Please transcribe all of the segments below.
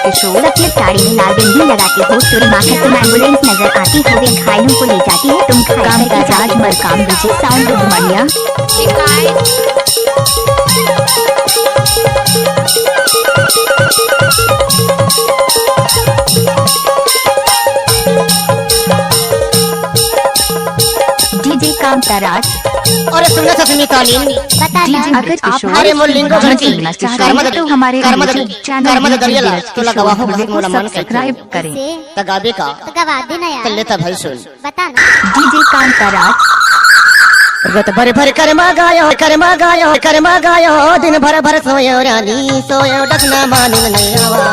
किशोर अपने साड़ी में लाल बिंदी लगाती हो, चोरी माथा तुम एम्बुलेंस नजर आती हो, वे घायलों को ले जाती है, तुम काम का राज Markam DJ sound Ghumaniya DJ काम का राज। और सुनना ससमी कालीन अगर आप अरे मोलिंगो घंटी तो हमारे चैनल दरिया तो लगावा हो मोला मन सब्सक्राइब करें तगाबे का गवा देना यार, कल्ले ता भाई सुन बता ना। डीजे काम का राज। रत भर भर कर गायो दिन भर भर सोयो रानी सोयो डकना मानिन नहीं आवा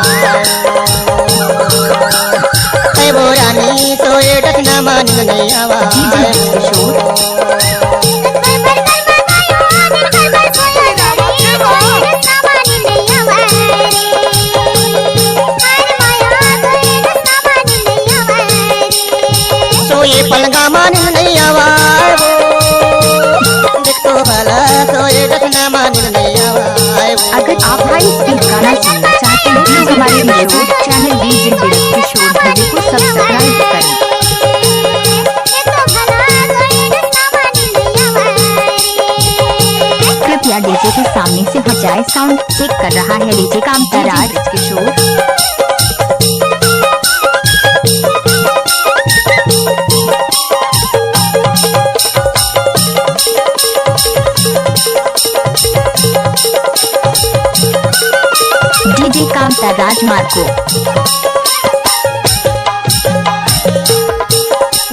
ए वो रानी सोयो डकना मानिन नहीं आवा डीजे किशोर सोए पलंगा मानिन नहीं आवा देखो भला सोए डकना मानिन नहीं आवा। अगर आप हाई स्पीड गाना सुनना चाहते हैं तो हमारे यूट्यूब चैनल डीजे किशोर भजे को सब्सक्राइब करें। कृपया डीजे के सामने से हट जाए, साउंड चेक कर रहा है डीजे काम का राज किशोर। डीजे काम का राज मार्को।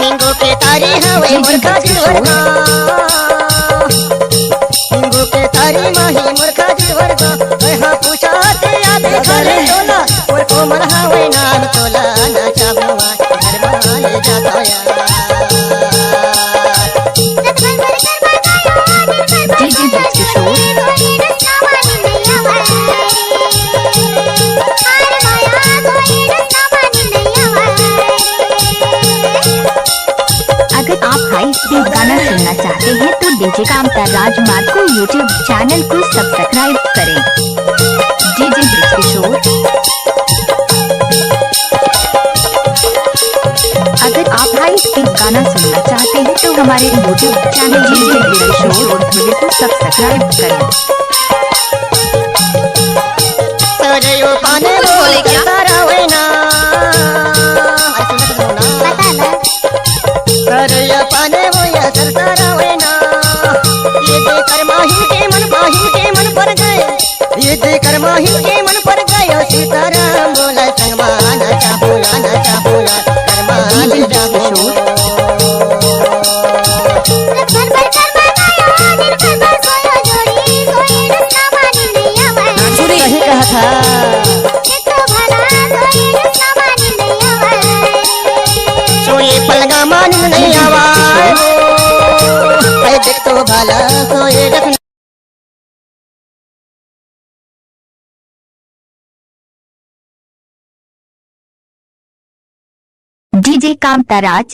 निंगो के तारी हवे मुर्खा जिवरगा निंगो के तारी माही मुर्खा जिवरगा हा पूछाते याद खरे तोला और कोमल हवे नाम तोला ना चाहवा घर माले जाता यार। डीजे किशोर अगर आप हाई स्पीड गाना सुनना चाहते हैं तो डीजे काम का राज मार्ग को यूट्यूब चैनल को सब्सक्राइब करें। डीजे किशोर। अगर आप हाई स्पीड गाना सुनना चाहते हैं तो हमारे यूट्यूब चैनल डीजे किशोर भजे को सब्सक्राइब करें। सजयो पाने बोले क्या रावेना सरया पाने वो या सरसारा वेना ये देखकर माहिन के मन पर गए ये देखकर माहिन के मन पर गए सीताराम बोला संगमाना चाहूला करमान किशोर। कहीं कहा था सोए पलंगा मानिन नहीं आवा देख तो भला सोए रखना। डीजे काम का राज।